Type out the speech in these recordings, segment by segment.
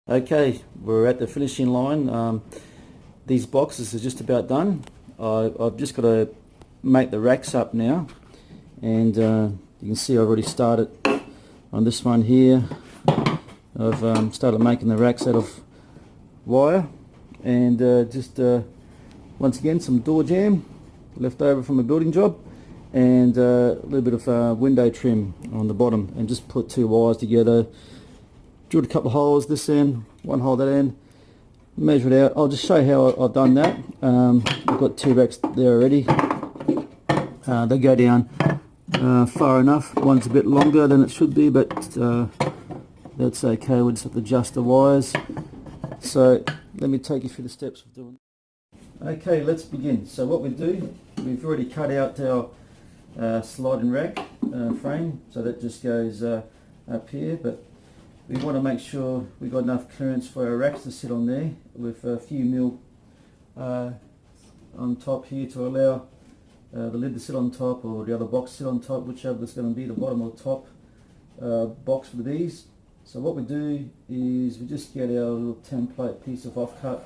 Okay, we're at the finishing line. These boxes are just about done. I've just got to make the racks up now, and you can see I already started on this one here. I've started making the racks out of wire, and once again some door jamb left over from a building job, and a little bit of window trim on the bottom, and just put two wires together. Drilled a couple of holes this end, one hole that end, measure it out. I'll just show you how I've done that. I've got two racks there already. They go down far enough. One's a bit longer than it should be, but that's okay. We'll just have to adjust the wires. So let me take you through the steps of doing it. Okay, let's begin. So what we do, we've already cut out our sliding rack frame, so that just goes up here, but we want to make sure we've got enough clearance for our racks to sit on there, with a few mil on top here to allow the lid to sit on top, or the other box to sit on top, whichever is going to be the bottom or top box for these. So what we do is we just get our little template piece of offcut,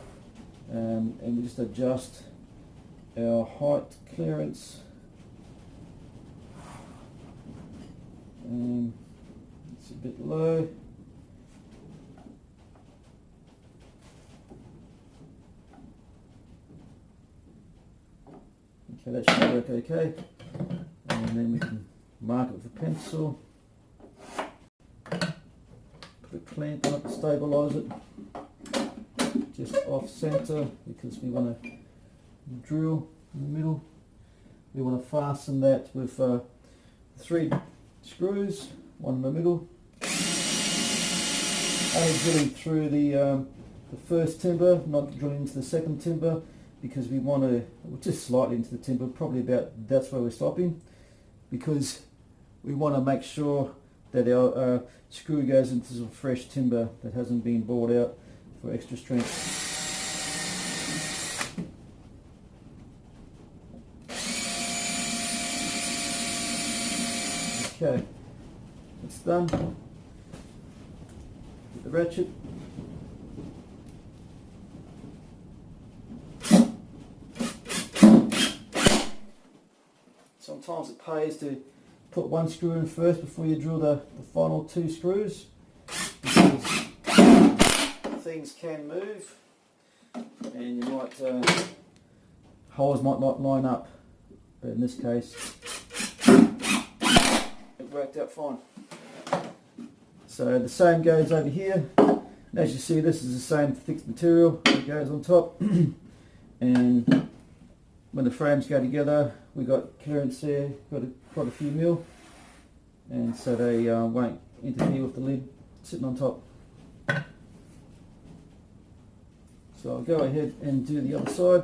and we just adjust our height clearance, and it's a bit low. Okay, that should work okay, and then we can mark it with a pencil, put a clamp on it to stabilise it, just off centre, because we want to drill in the middle. We want to fasten that with 3 screws, one in the middle, only drilling through the first timber, not drilling into the second timber, because we want to, just slightly into the timber, probably about, that's where we're stopping, because we want to make sure that our screw goes into some fresh timber that hasn't been bored out for extra strength. Okay, it's done. Get the ratchet. Sometimes it pays to put one screw in first before you drill the final 2 screws, because things can move and you might holes might not line up, but in this case it worked out fine. So the same goes over here. As you see, this is the same fixed material that goes on top, and when the frames go together, we got clearance there, got quite a few mil, and so they won't interfere with the lid sitting on top. So I'll go ahead and do the other side.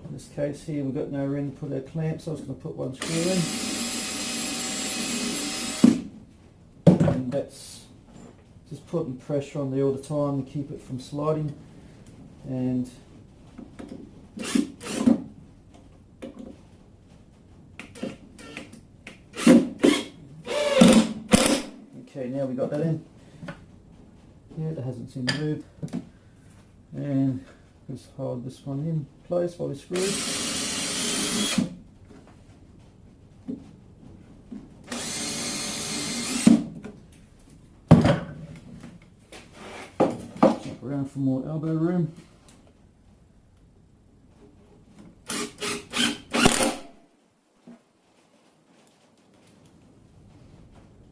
In this case here, we've got no room to put our clamp, so I was going to put one screw in, and that's just putting pressure on there all the time to keep it from sliding. And okay, now we got that in. Yeah, that hasn't seemed to move, and just hold this one in place while we screw. Jump around for more elbow room.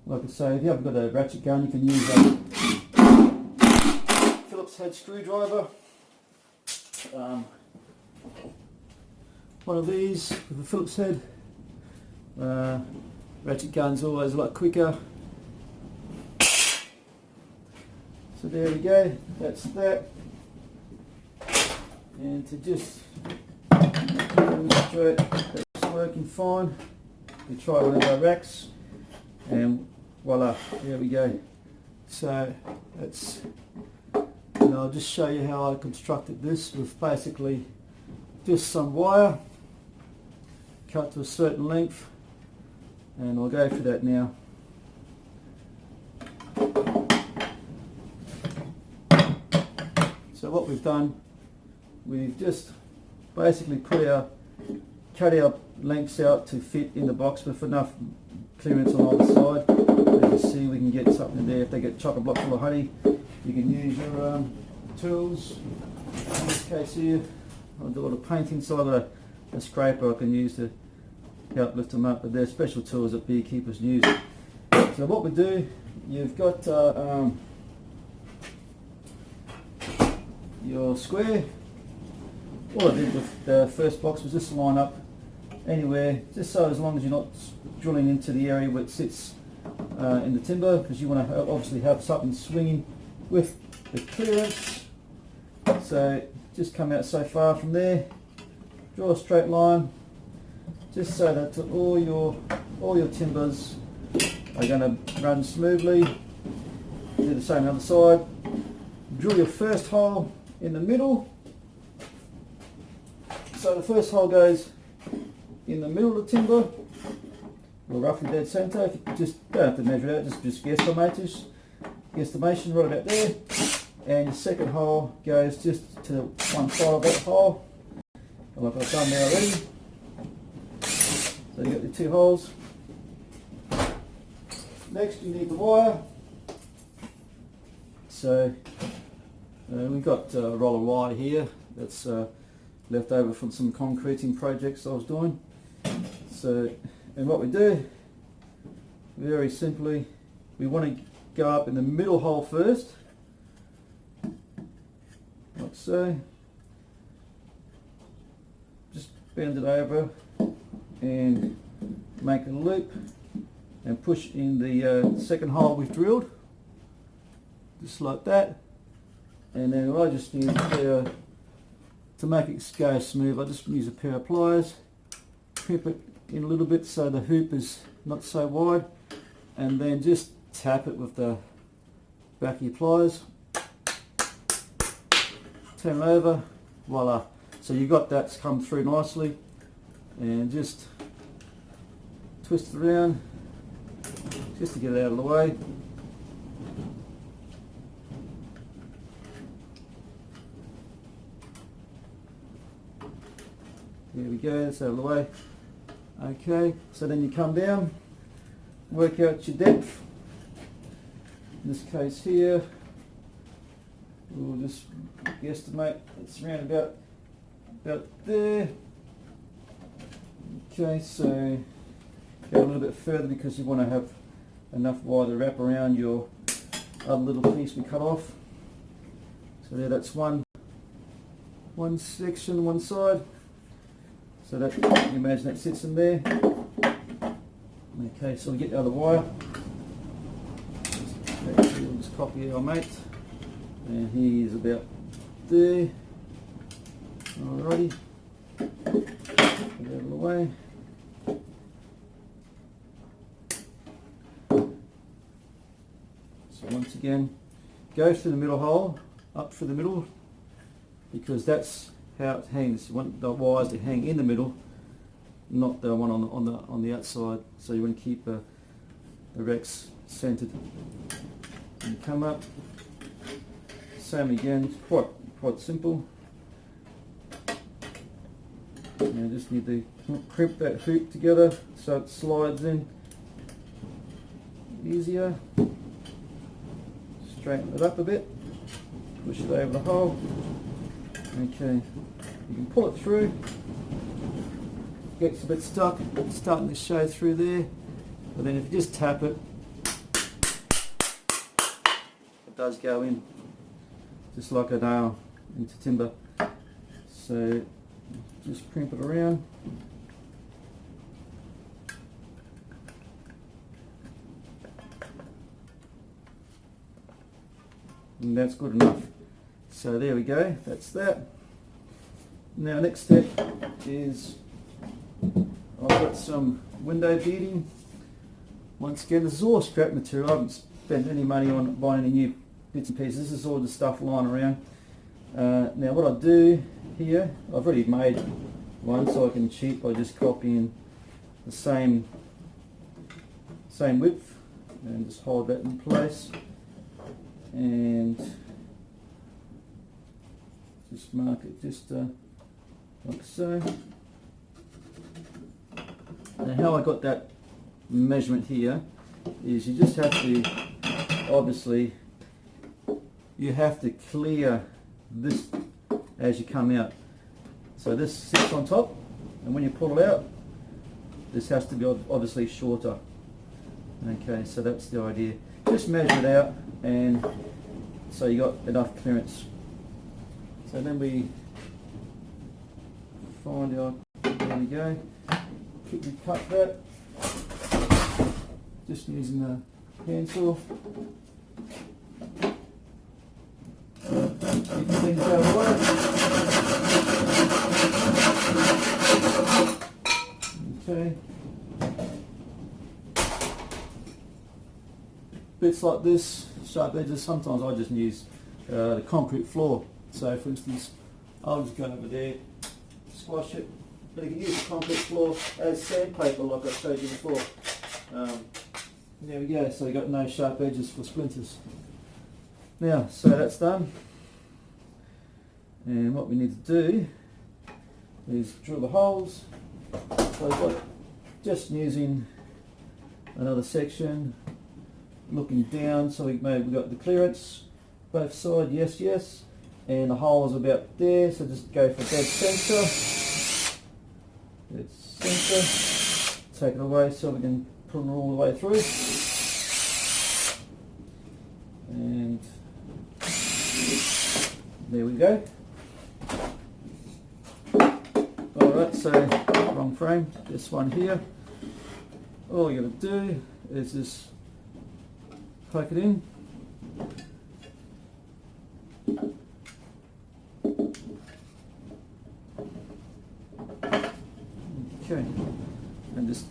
Like I say, if you haven't got a ratchet gun, you can use a Phillips head screwdriver. One of these with a Phillips head. Ratchet gun's always a lot quicker. So there we go, that's that. And to just demonstrate that's working fine, we try one of our racks and voila, there we go. So that's, and I'll just show you how I constructed this with basically just some wire cut to a certain length, and I'll go through that now. So what we've done, we've just basically cut our lengths out to fit in the box with enough clearance on either side. As you see, we can get something there. If they get chock a block full of honey, you can use your tools. In this case here, I'll do a lot of painting, so I've got a scraper I can use to help lift them up, but they're special tools that beekeepers use. So what we do, you've got your square. All I did with the first box was just line up anywhere, just so as long as you're not drilling into the area where it sits in the timber, because you want to obviously have something swinging with the clearance. So just come out so far from there, draw a straight line, just so that all your timbers are going to run smoothly. Do the same on the other side. Drill your first hole in the middle. So the first hole goes in the middle of the timber, or roughly dead centre. You just don't have to measure it out, just guesstimation right about there. And your second hole goes just to one side of that hole, like I've done there already. So you've got your two holes. Next you need the wire. So we've got a roll of wire here that's left over from some concreting projects I was doing. So, and what we do, very simply, we want to go up in the middle hole first, like so. Just bend it over and make a loop and push in the second hole we've drilled, just like that. And then I just use to make it go smooth, I just use a pair of pliers, crimp it in a little bit so the hoop is not so wide, and then just tap it with the back of your pliers, turn it over, voila. So you got that's come through nicely, and just twist it around just to get it out of the way. There we go, that's out of the way. Okay, so then you come down, work out your depth. In this case here, we'll just guesstimate it's around about there. Okay, so go a little bit further because you want to have enough wire to wrap around your other little piece we cut off. So there, that's one section, one side. So that, you can imagine that sits in there. Okay, so we get the other wire. Okay, we'll just copy our mate. And he's about there. Alrighty. Get it out of the way. So once again, go through the middle hole, up through the middle, because that's how it hangs. You want the wires to hang in the middle, not the one on the outside. So you want to keep the racks centered. And you come up, same again, quite simple. And you just need to crimp that hoop together so it slides in easier. Straighten it up a bit, push it over the hole. Okay, you can pull it through, gets a bit stuck, it's starting to show through there, but then if you just tap it, it does go in, just like a nail into timber. So just crimp it around. and that's good enough. So there we go, that's that. Now next step is I've got some window beading. Once again, this is all scrap material. I haven't spent any money on buying any new bits and pieces. This is all the stuff lying around. Now what I do here, I've already made one so I can cheat by just copying the same width and just hold that in place and just mark it just like so. Now how I got that measurement here is you just have to, obviously, you have to clear this as you come out. So this sits on top, and when you pull it out, this has to be obviously shorter. Okay, so that's the idea. Just measure it out, and so you got enough clearance. So then we find our, there we go, quickly cut that, just using a handsaw. Keep things out of the way. Okay. Bits like this, sharp edges, sometimes I just use the concrete floor. So for instance, I'll just go over there, squash it, but you can use the concrete floor as sandpaper like I showed you before. There we go, so you got no sharp edges for splinters. Now, so that's done. And what we need to do is drill the holes. So I've got just using another section, looking down, so we've got the clearance, both sides, yes, yes. And the hole is about there, so just go for dead centre. Dead centre. Take it away so we can put it all the way through. And there we go. Alright, so wrong frame, this one here. All you got to do is just poke it in. Okay, and just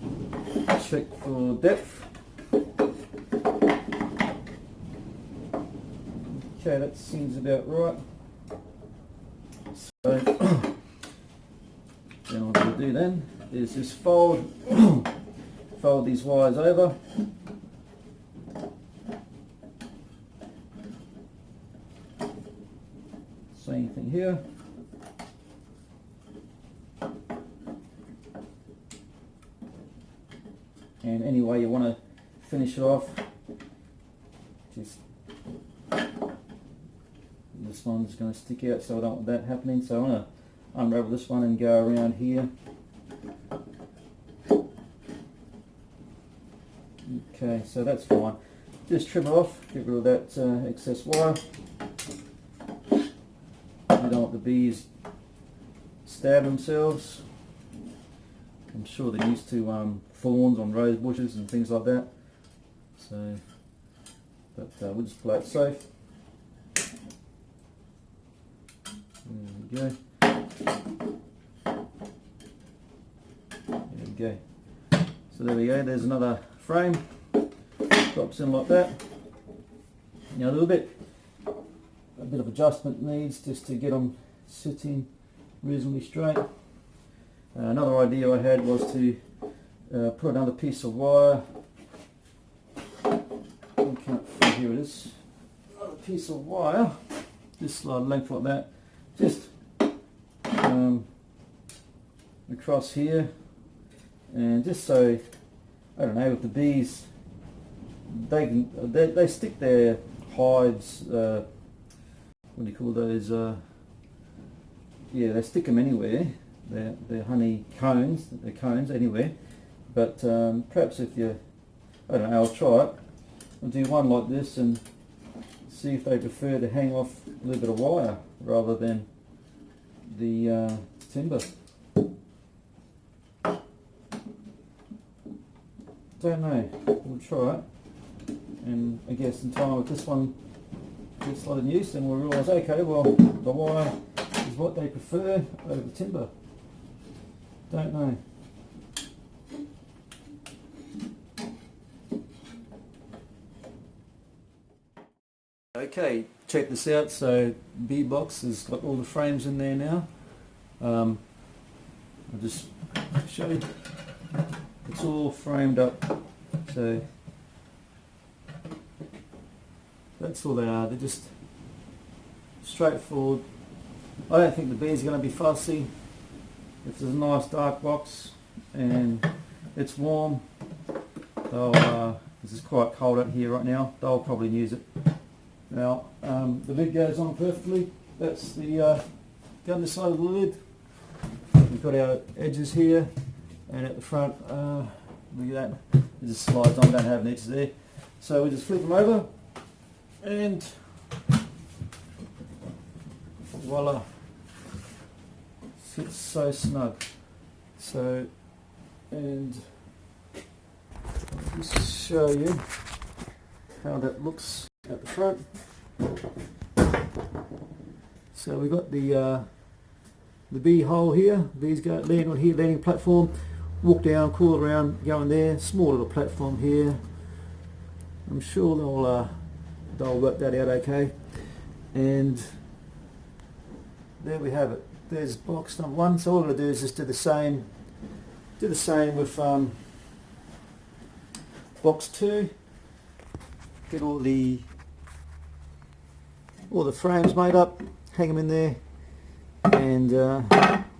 check for depth. Okay, that seems about right. So then what I'm going to do then is just fold these wires over. Same thing here. And any way you want to finish it off, just this one's going to stick out, so I don't want that happening. So I'm going to unravel this one and go around here. Okay, so that's fine. Just trim it off, get rid of that excess wire. You don't want the bees stab themselves. I'm sure they're used to thorns on rose bushes and things like that. So, but we'll just play it safe. There we go. There we go. So there we go. There's another frame. Drops in like that. Now a bit of adjustment needs just to get them sitting reasonably straight. Another idea I had was to put another piece of wire. Here it is. Another piece of wire, just a length like that, just across here, and just so, I don't know, with the bees, they stick their hives. What do you call those? Yeah, they stick them anywhere. They're honey cones. They're cones anywhere. But perhaps if you, I don't know, I'll try it. I'll do one like this and see if they prefer to hang off a little bit of wire rather than the timber. Don't know. We'll try it. And I guess in time with this one gets a lot of use, and we'll realise, okay, well, the wire is what they prefer over timber. Don't know. Okay, check this out. So bee box has got all the frames in there now. I'll just show you. It's all framed up. So that's all they are. They're just straightforward. I don't think the bees are going to be fussy. If there's a nice dark box and it's warm, they'll, this is quite cold out here right now, they'll probably use it. Now, the lid goes on perfectly. That's the underside of the lid. We've got our edges here, and at the front, look at that, it just slides on, don't have an edge there. So we just flip them over, and voila, sits so snug. So, and I'll just show you how that looks at the front. So we've got the bee hole here. Bees go land on here, landing platform, walk down, cool around, go in there. Small little platform here. I'm sure they'll work that out okay. And there we have it. There's box number one. So all I'm going to do is just do the same with box two. Get all the frames made up, hang them in there, and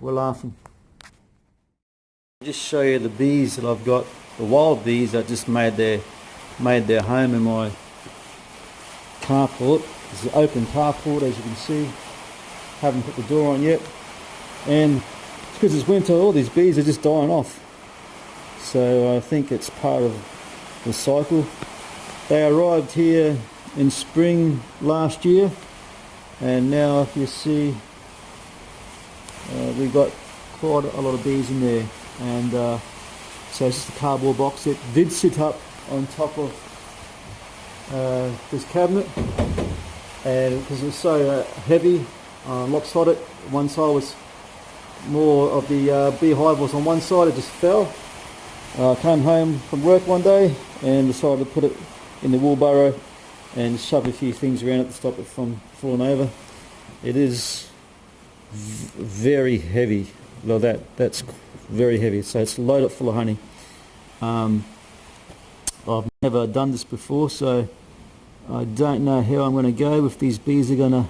we're laughing. Just show you the bees that I've got, the wild bees that just made their home in my carport. This is an open carport, as you can see. Haven't put the door on yet, and because it's winter, all these bees are just dying off. So I think it's part of the cycle. They arrived here in spring last year, and now if you see, we've got quite a lot of bees in there. And so it's just a cardboard box. It did sit up on top of this cabinet, and because it was so heavy, lopsided, one side was more of the beehive was on one side, it just fell. I came home from work one day and decided to put it in the wheelbarrow and shove a few things around it to stop it from falling over. It is very heavy. Well, that's very heavy. So it's loaded full of honey. I've never done this before, so I don't know how I'm going to go, if these bees are going to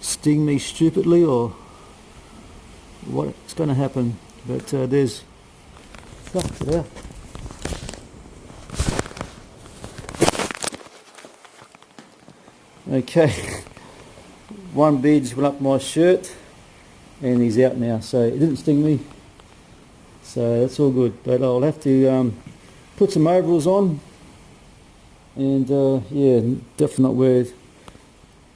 sting me stupidly or what's going to happen. But there's stuff to there. Okay, one bee just went up my shirt and he's out now, so it didn't sting me, so that's all good. But I'll have to put some overalls on, and yeah, definitely not wear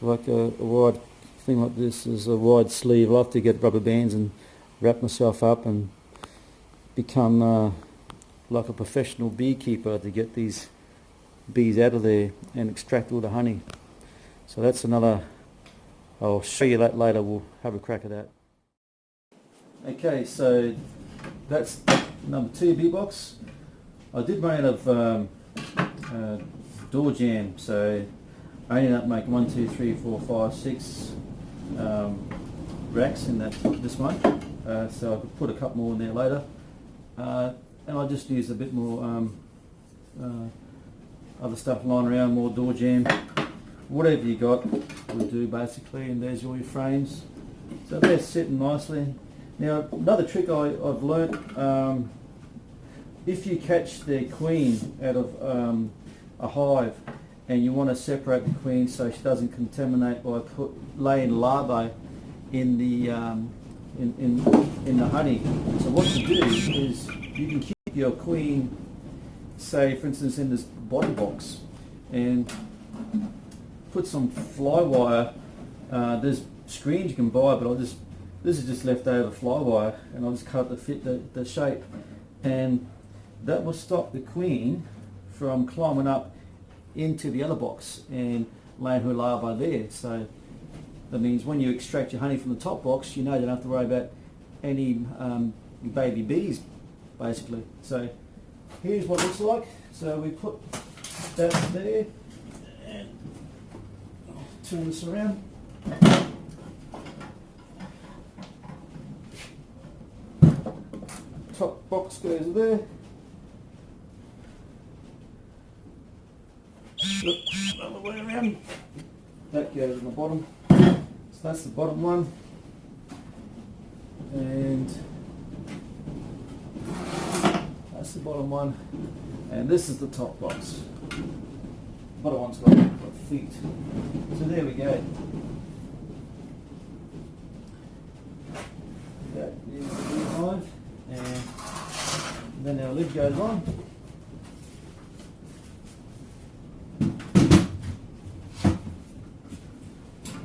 like a wide thing like this, is a wide sleeve. I'll have to get rubber bands and wrap myself up and become like a professional beekeeper to get these bees out of there and extract all the honey. So that's another, I'll show you that later, we'll have a crack at that. Okay, so that's number 2 bee box. I did run out of door jam, so I ended up making 1, 2, 3, 4, 5, 6 racks in this one. So I could put a couple more in there later. And I just used a bit more other stuff lying around, more door jam. Whatever you got will do basically, and there's all your frames. So they're sitting nicely. Now another trick I've learnt, if you catch the queen out of a hive and you want to separate the queen so she doesn't contaminate by laying larvae in the in the honey. So what you do is you can keep your queen, say for instance in this bottom box, and put some fly wire. There's screens you can buy, but this is just leftover fly wire, and I'll just cut it to fit the shape, and that will stop the queen from climbing up into the other box. And laying her larvae there. So that means when you extract your honey from the top box, you know you don't have to worry about any baby bees, basically. So here's what it looks like. So we put that there, and turn this around. Top box goes there. Other way around. That goes in the bottom. So that's the bottom one. And that's the bottom one. And this is the top box. The bottom one's got feet. So there we go. That is the beehive. And then our lid goes on.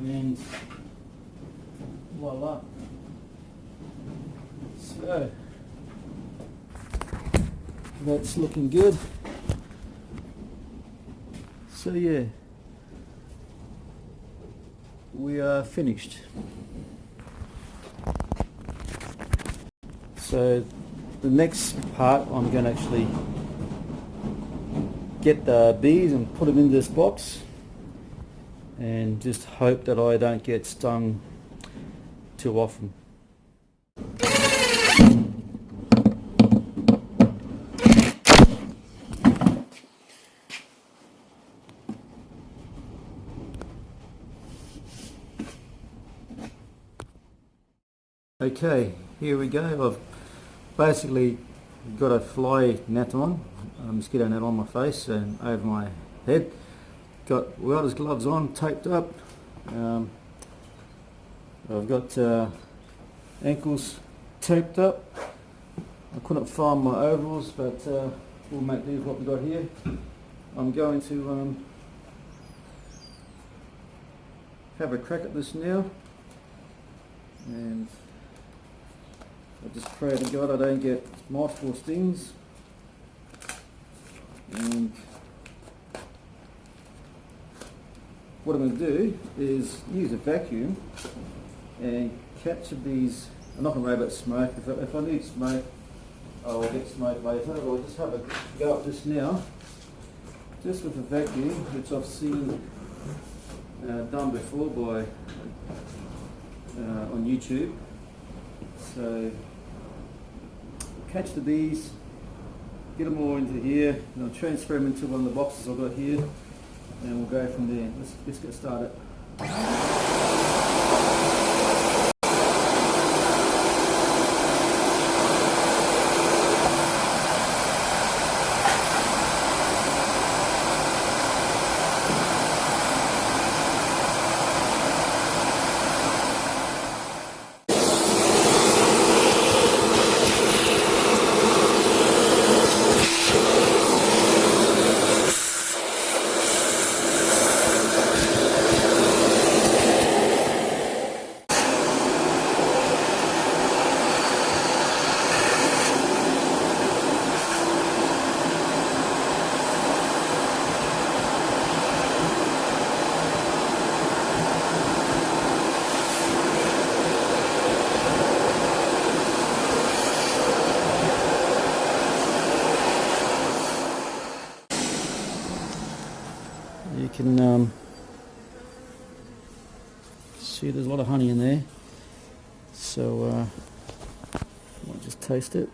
And voila. So that's looking good. So yeah, we are finished. So the next part, I'm going to actually get the bees and put them in this box, and just hope that I don't get stung too often. Okay, here we go. I've basically got a fly net on, a mosquito net on my face and over my head. Got welder's gloves on, taped up. I've got ankles taped up. I couldn't find my overalls, but we'll make do with what we got here. I'm going to have a crack at this now, and I just pray to God I don't get multiple stings. And what I'm going to do is use a vacuum and capture these. I'm not going to worry about smoke. If I need smoke, I'll get smoke later. I'll just have a go at this now, just with a vacuum, which I've seen done before by on YouTube. So catch the bees, get them all into here, and I'll transfer them into one of the boxes I've got here, and we'll go from there. Let's get started. You can see there's a lot of honey in there, so I'll just taste it.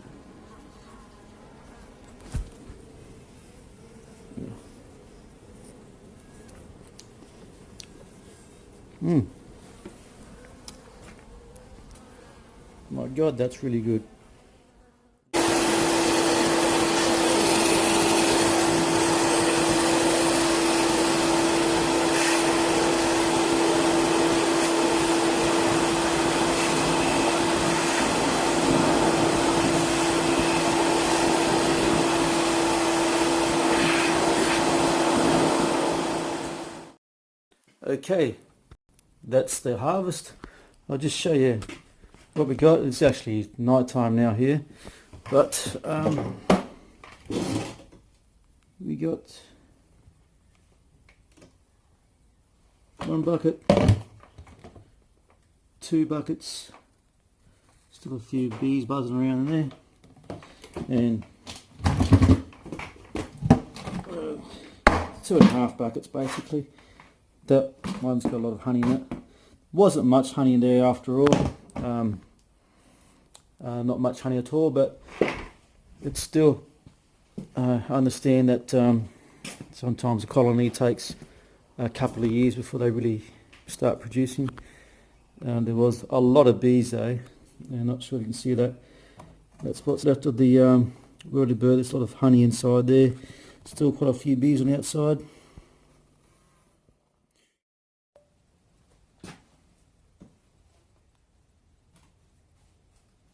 My God, that's really good. Okay, that's the harvest. I'll just show you what we got. It's actually night time now here, but we got 1 bucket, 2 buckets, still a few bees buzzing around in there, and 2.5 buckets basically. That one's got a lot of honey in it. Wasn't much honey in there after all, not much honey at all, but it's still, I understand that sometimes a colony takes a couple of years before they really start producing. There was a lot of bees though. I'm not sure if you can see that. That's what's left of the early bird. There's a lot of honey inside there. Still quite a few bees on the outside.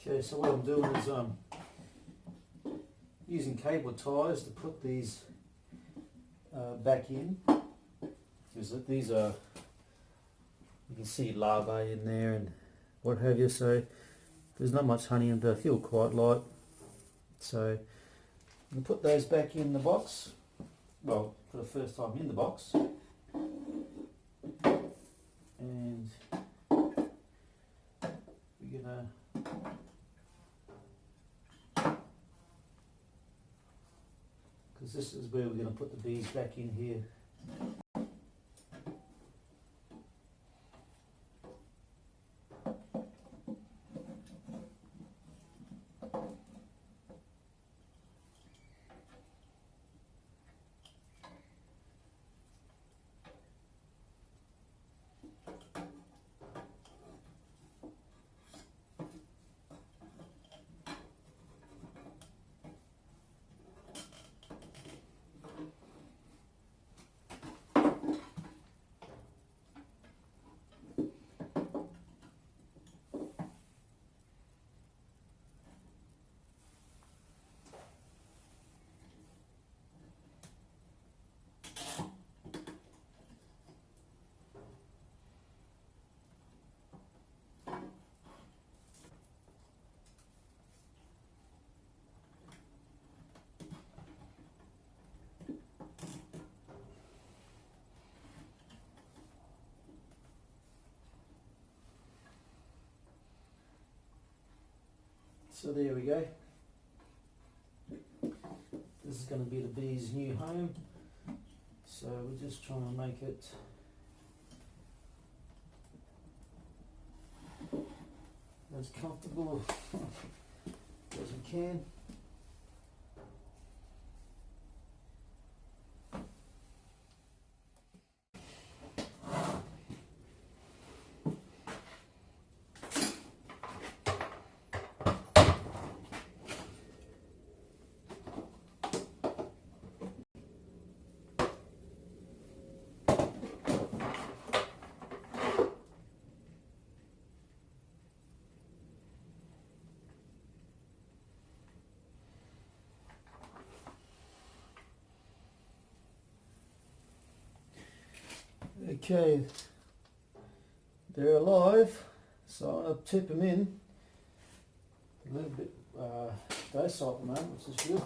Okay, so what I'm doing is using cable ties to put these back in. Because these are, you can see larvae in there and what have you, so there's not much honey in there. They feel quite light. So you put those back in the box, well, for the first time in the box, and we're gonna because this is where we're going to put the bees back in here. So there we go. This is going to be the bees' new home. So we're just trying to make it as comfortable as we can. Okay, they're alive, so I'm going to tip them in. A little bit docile at the moment, which is good.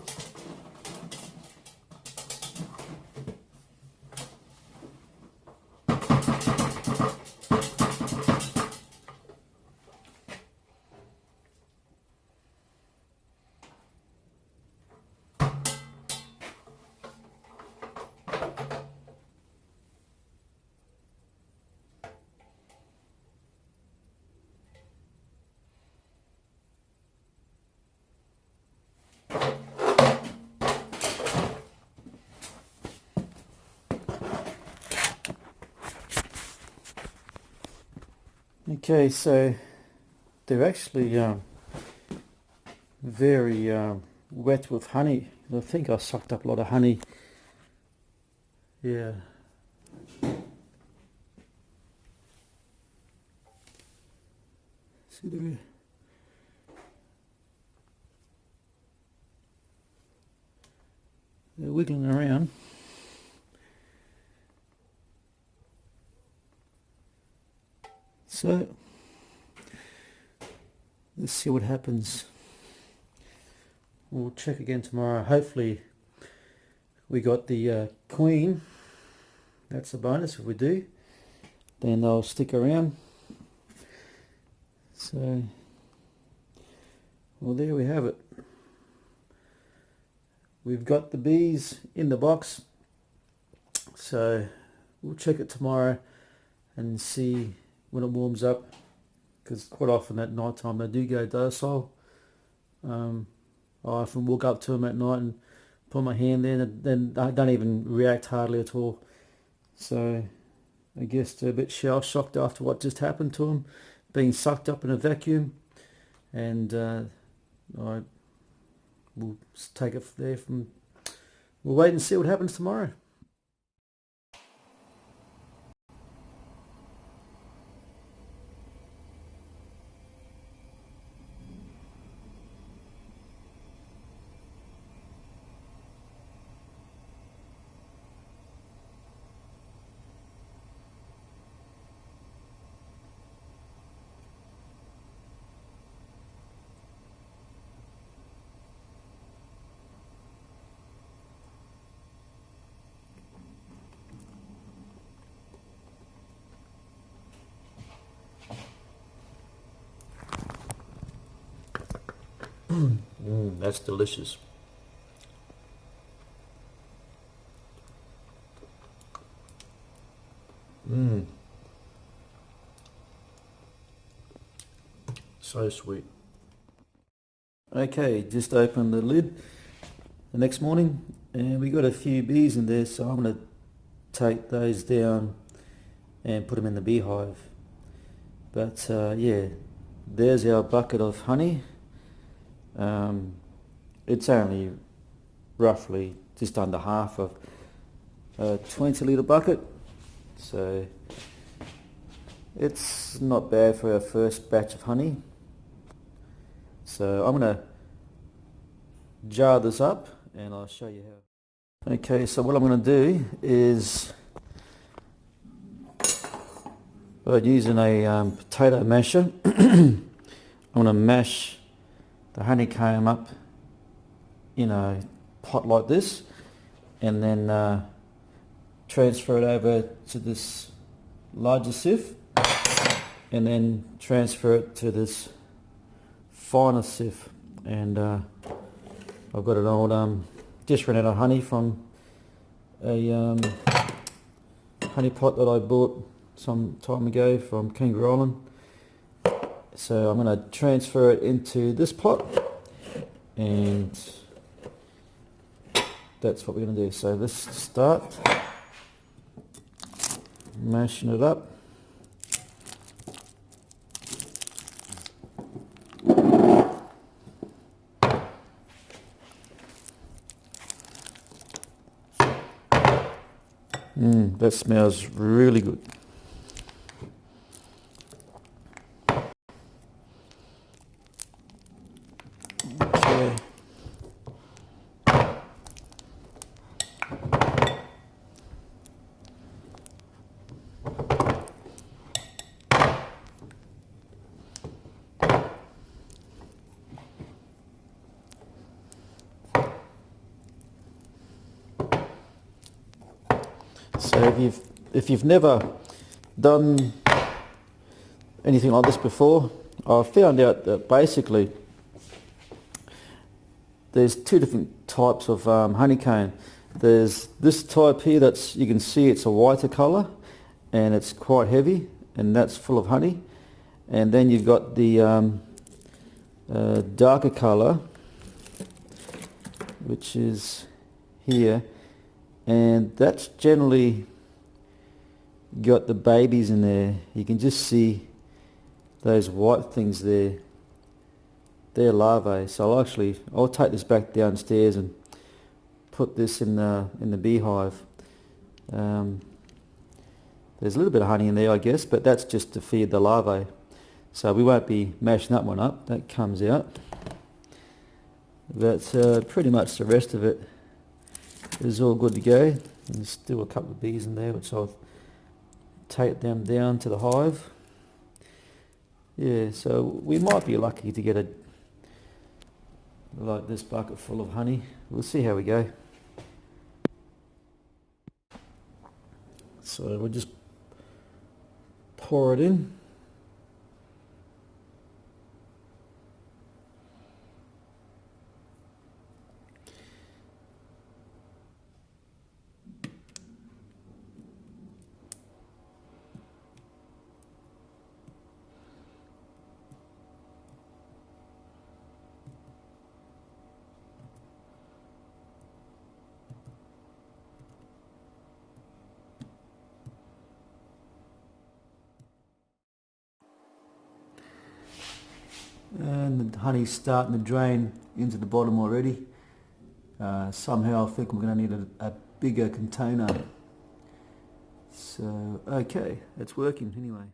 Okay, so they're actually very wet with honey. I think I sucked up a lot of honey. Yeah. See there. They're wiggling around. So let's see what happens. We'll check again tomorrow. Hopefully we got the queen. That's a bonus if we do. then they'll stick around. So, well, there we have it. We've got the bees in the box, so we'll check it tomorrow and see when it warms up, because quite often at night time they do go docile. I often walk up to them at night and put my hand there, and then they don't even react hardly at all. So I guess they're a bit shell shocked after what just happened to them, being sucked up in a vacuum, and I will take it there from. We'll wait and see what happens tomorrow. That's delicious. So sweet. Okay, just opened the lid the next morning, and we got a few bees in there, so I'm going to take those down and put them in the beehive. But yeah, there's our bucket of honey. It's only roughly just under half of a 20-litre bucket, so it's not bad for our first batch of honey. So I'm going to jar this up and I'll show you how. Okay, so what I'm going to do is, by using a potato masher, I'm going to mash the honeycomb up in a pot like this, and then transfer it over to this larger sieve, and then transfer it to this finer sieve. And I've got an old just ran out of honey from a honey pot that I bought some time ago from Kangaroo Island. So I'm going to transfer it into this pot, and that's what we're going to do. So let's start mashing it up. That smells really good. Okay. So if you've never done anything like this before, I've found out that basically there's two different types of honeycomb. There's this type here that's, you can see it's a whiter colour and it's quite heavy, and that's full of honey. And then you've got the darker colour, which is here, and that's generally got the babies in there. You can just see those white things there. They're larvae. So I'll take this back downstairs and put this in the beehive. There's a little bit of honey in there, I guess, but that's just to feed the larvae. So we won't be mashing that one up. That comes out. But pretty much the rest of it is all good to go. There's still a couple of bees in there, which I'll take them down to the hive. Yeah, so we might be lucky to get like this bucket full of honey. We'll see how we go. So we'll just pour it in. And the honey's starting to drain into the bottom already. Somehow I think we're going to need a bigger container. So, okay, it's working anyway.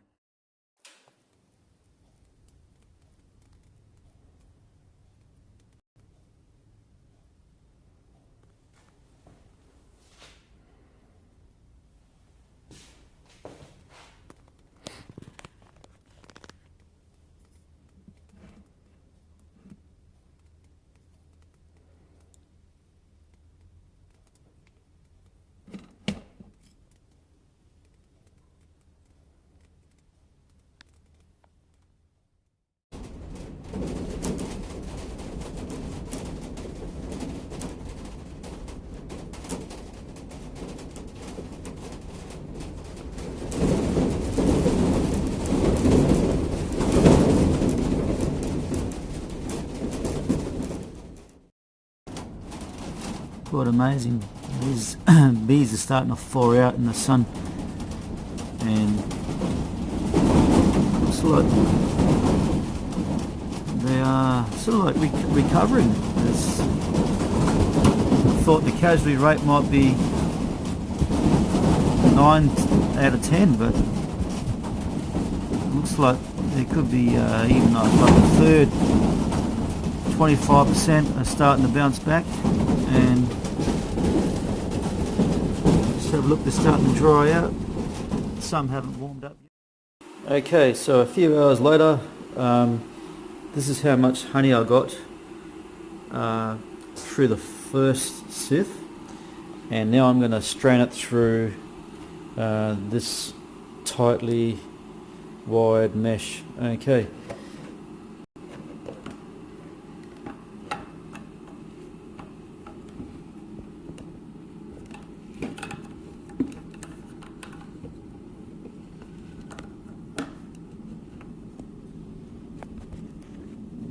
Quite amazing. These bees are starting to thaw out in the sun, and looks like they are sort of like recovering. I thought the casualty rate might be 9 out of 10, but it looks like there could be even like a third, 25% are starting to bounce back. And just have a look, they're starting to dry out. Some haven't warmed up yet. Okay, so a few hours later, this is how much honey I got through the first sieve, and now I'm going to strain it through this tightly wired mesh. Okay.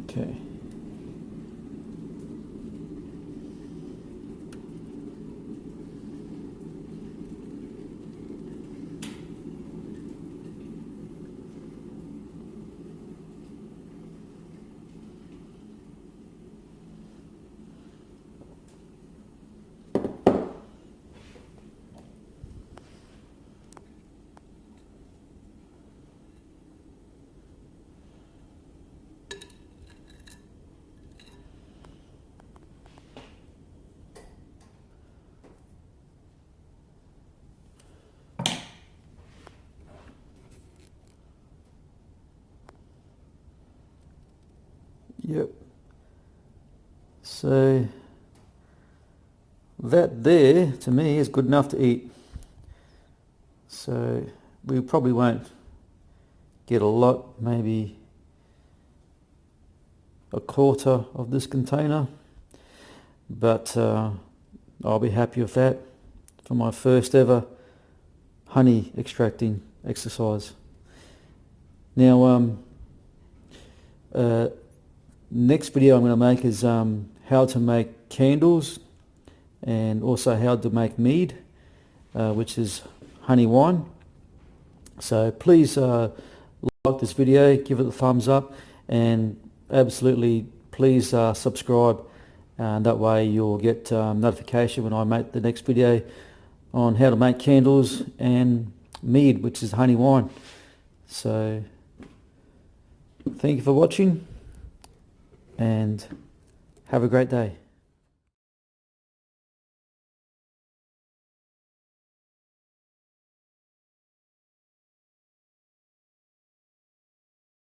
Okay. Yep. So that there, to me, is good enough to eat. So we probably won't get a lot, maybe a quarter of this container, but I'll be happy with that for my first ever honey extracting exercise. Now, next video I'm going to make is how to make candles, and also how to make mead, which is honey wine. So please like this video, give it a thumbs up, and absolutely please subscribe, and that way you'll get notification when I make the next video on how to make candles and mead, which is honey wine. So thank you for watching, and have a great day.